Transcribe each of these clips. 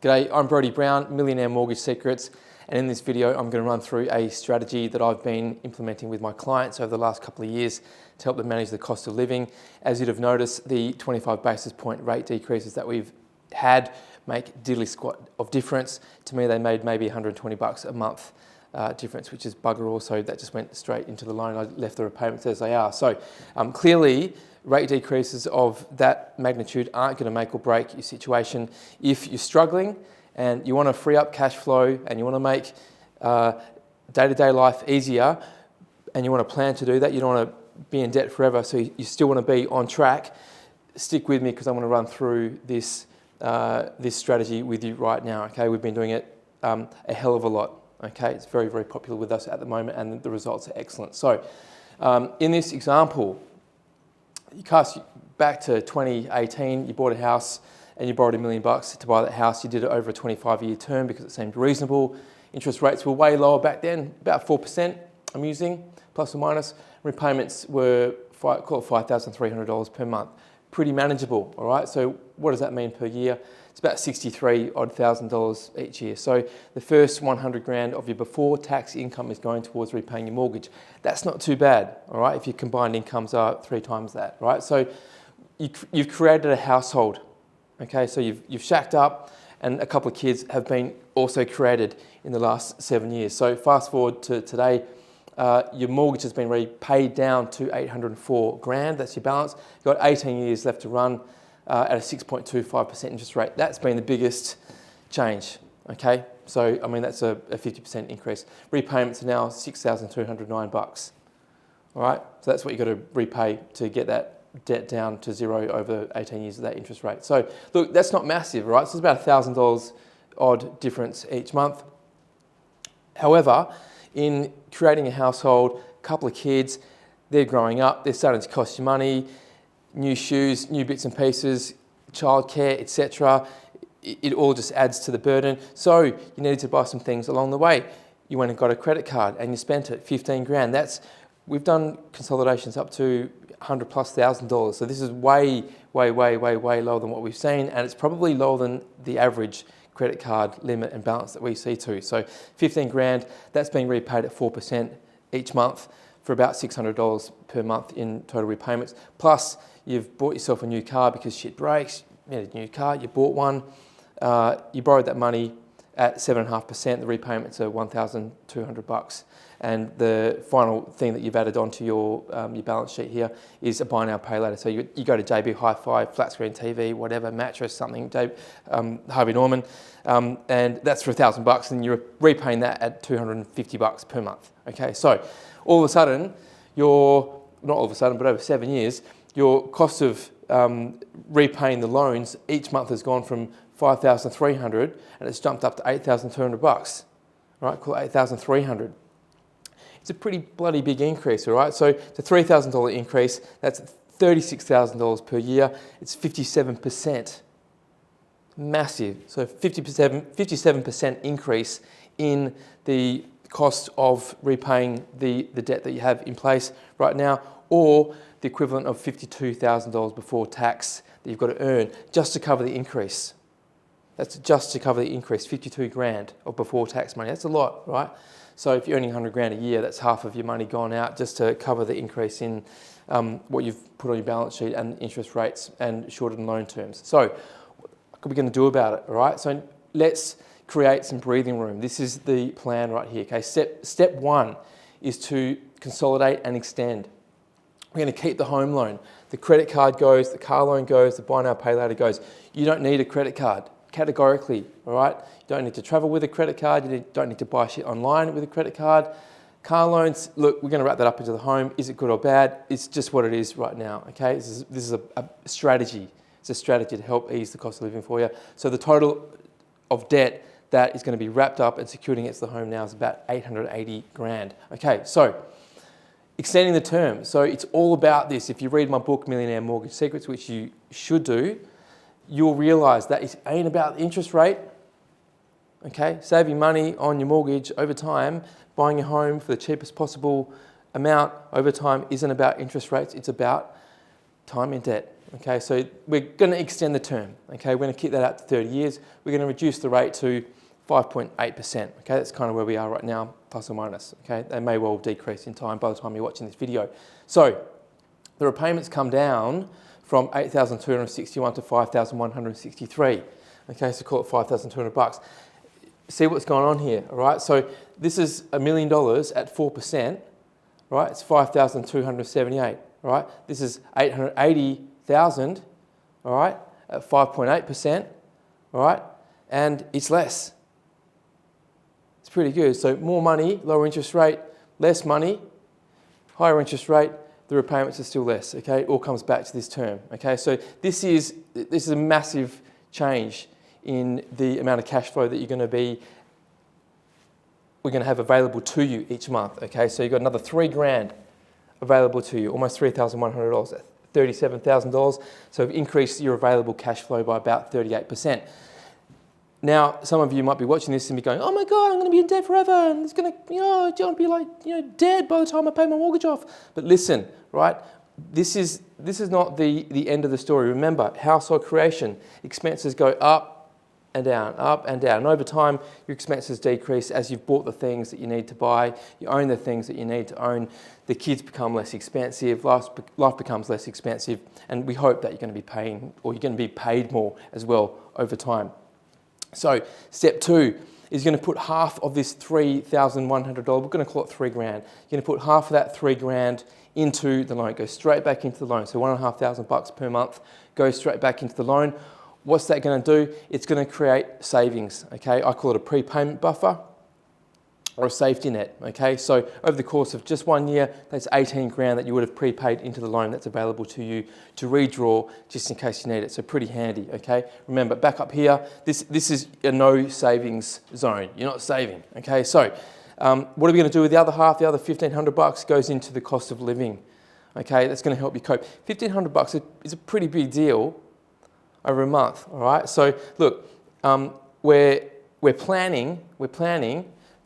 G'day, I'm Brodie Brown, Millionaire Mortgage Secrets, and in this video I'm going to run through a strategy that I've been implementing with my clients over the last couple of years to help them manage the cost of living. As you'd have noticed, the 25 basis point rate decreases that we've had make diddly squat of difference. To me, they made maybe 120 bucks a month difference, which is bugger all, so that just went straight into the loan. I left the repayments as they are. So clearly, rate decreases of that magnitude aren't going to make or break your situation. If you're struggling and you want to free up cash flow and you want to make day-to-day life easier and you want to plan to do that, you don't want to be in debt forever, so you still want to be on track, stick with me because I'm going to run through this, this strategy with you right now. Okay, we've been doing it a hell of a lot. Okay, it's very, very popular with us at the moment and the results are excellent. So in this example, you cast back to 2018, you bought a house and you borrowed $1 million to buy that house. You did it over a 25-year term because it seemed reasonable. Interest rates were way lower back then, about 4% I'm using, plus or minus. Repayments were, call it $5,300 per month. Pretty manageable, all right? So what does that mean per year? It's about $63,000 each year. So the first 100 grand of your before tax income is going towards repaying your mortgage. That's not too bad, all right, if your combined incomes are 3 times that, right? So you've created a household, okay? So you've shacked up and a couple of kids have been also created in the last 7 years. So fast forward to today, your mortgage has been repaid down to 804 grand, that's your balance. You've got 18 years left to run. At a 6.25% interest rate. That's been the biggest change, okay? So, I mean, that's a 50% increase. Repayments are now $6,209, all right? So that's what you've got to repay to get that debt down to zero over 18 years of that interest rate. So, look, that's not massive, right? So it's about $1,000 odd difference each month. However, in creating a household, a couple of kids, they're growing up, they're starting to cost you money, new shoes, new bits and pieces, childcare, etc. It all just adds to the burden. So you needed to buy some things along the way. You went and got a credit card and you spent it, 15 grand. We've done consolidations up to $100,000+. So this is way lower than what we've seen, and it's probably lower than the average credit card limit and balance that we see too. So 15 grand, that's being repaid at 4% each month for about $600 per month in total repayments. Plus, you've bought yourself a new car because shit breaks, you need a new car, you bought one, you borrowed that money at 7.5%, the repayments are $1,200. And the final thing that you've added onto your balance sheet here is a buy now, pay later. So you go to JB Hi-Fi, flat screen TV, whatever, mattress, something, Harvey Norman, and that's for $1,000 and you're repaying that at $250 per month, okay? So all of a sudden, not all of a sudden, but over 7 years, your cost of repaying the loans each month has gone from $5,300 and it's jumped up to $8,200, right? Call it $8,300. It's a pretty bloody big increase, all right? So it's a $3,000 increase, that's $36,000 per year. It's 57%. Massive. So 57% increase in the cost of repaying the debt that you have in place right now, or the equivalent of $52,000 before tax that you've got to earn just to cover the increase. That's just to cover the increase, 52 grand of before tax money. That's a lot, right? So if you're earning 100 grand a year, that's half of your money gone out just to cover the increase in what you've put on your balance sheet and interest rates and shortened loan terms. So what are we going to do about it, all right? So let's create some breathing room. This is the plan right here, okay? Step one is to consolidate and extend. We're going to keep the home loan. The credit card goes, the car loan goes, the buy now, pay later goes. You don't need a credit card, categorically, all right? You don't need to travel with a credit card. You don't need to buy shit online with a credit card. Car loans, look, we're going to wrap that up into the home. Is it good or bad? It's just what it is right now, okay? This is a strategy. It's a strategy to help ease the cost of living for you. So the total of debt that is going to be wrapped up and secured against the home now is about 880 grand. Okay, so extending the term. So it's all about this. If you read my book, Millionaire Mortgage Secrets, which you should do, you'll realize that it ain't about the interest rate, okay? Saving money on your mortgage over time, buying a home for the cheapest possible amount over time isn't about interest rates, it's about time in debt, Okay, so we're going to extend the term. Okay, we're going to keep that out to 30 years. We're going to reduce the rate to 5.8%. Okay, that's kind of where we are right now, plus or minus. Okay, they may well decrease in time by the time you're watching this video. So the repayments come down from $8,261 to $5,163. Okay, so call it $5,200. See what's going on here, all right? So this is $1 million at 4%, right? It's $5,278, right? This is $880,000, all right, at 5.8%, all right? And it's less. It's pretty good. So more money, lower interest rate, less money, higher interest rate, the repayments are still less, okay? It all comes back to this term, okay? So this is a massive change in the amount of cash flow that we're going to have available to you each month, okay? So you've got another $3,000 available to you, almost $3,100, $37,000. So we've increased your available cash flow by about 38%. Now, some of you might be watching this and be going, oh my God, I'm going to be in debt forever, and it's going to, I'll be like, dead by the time I pay my mortgage off. But listen, right? This is not the end of the story. Remember, household creation, expenses go up and down, up and down. And over time, your expenses decrease as you've bought the things that you need to buy, you own the things that you need to own, the kids become less expensive, life becomes less expensive, and we hope that you're going to be paying, or you're going to be paid more as well over time. So step 2 is going to put half of this $3,100, we're going to call it $3,000. You're going to put half of that $3,000 into the loan, go straight back into the loan. So $1,500 per month goes straight back into the loan. What's that going to do? It's going to create savings, okay? I call it a prepayment buffer or a safety net, okay? So over the course of just 1 year, that's $18,000 that you would have prepaid into the loan that's available to you to redraw just in case you need it. So pretty handy, okay? Remember, back up here, this is a no savings zone. You're not saving, okay? So what are we going to do with the other half? The other $1,500 goes into the cost of living, okay? That's going to help you cope. $1,500 is a pretty big deal over a month, all right? So look, we're planning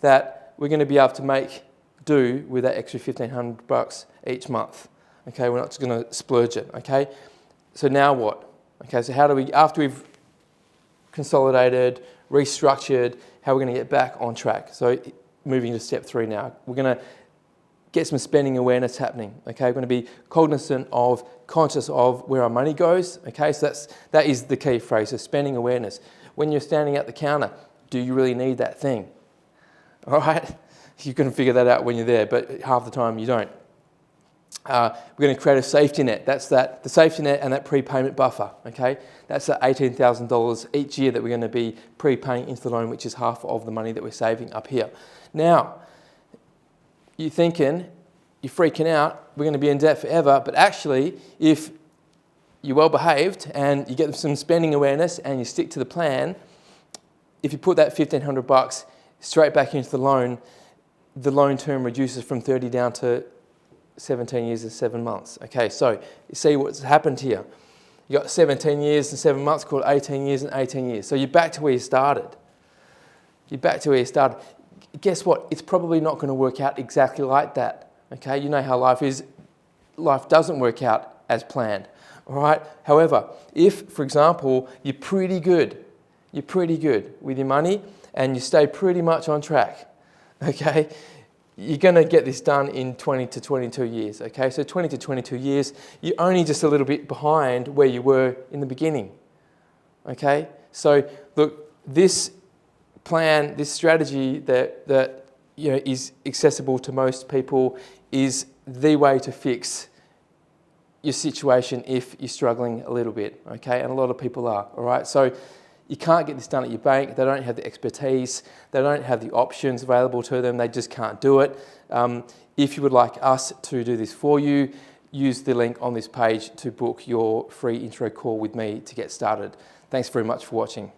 that we're going to be able to make do with that extra $1,500 each month, okay? We're not just going to splurge it, okay? So now what? Okay, so how do we, after we've consolidated, restructured, how we're going to get back on track? So moving to step 3 now, we're going to get some spending awareness happening, okay? We're going to be conscious of where our money goes, okay? So that is the key phrase, so spending awareness. When you're standing at the counter, do you really need that thing? All right? You can figure that out when you're there, but half the time you don't. We're going to create a safety net. That's the safety net and that prepayment buffer, okay? That's the $18,000 each year that we're going to be prepaying into the loan, which is half of the money that we're saving up here. Now, you're thinking, you're freaking out, we're going to be in debt forever, but actually, if you're well behaved and you get some spending awareness and you stick to the plan, if you put that $1,500 straight back into the loan term reduces from 30 down to 17 years and 7 months. Okay, so you see what's happened here. You got 17 years and 7 months called 18 years and 18 years. So you're back to where you started. Guess what? It's probably not going to work out exactly like that. Okay, you know how life is. Life doesn't work out as planned. All right. However, if, for example, you're pretty good with your money and you stay pretty much on track, okay, you're going to get this done in 20 to 22 years. Okay, so 20 to 22 years, you're only just a little bit behind where you were in the beginning. Okay, so look, this plan, this strategy that is accessible to most people is the way to fix your situation if you're struggling a little bit, okay? And a lot of people are, all right? So you can't get this done at your bank. They don't have the expertise. They don't have the options available to them. They just can't do it. If you would like us to do this for you, use the link on this page to book your free intro call with me to get started. Thanks very much for watching.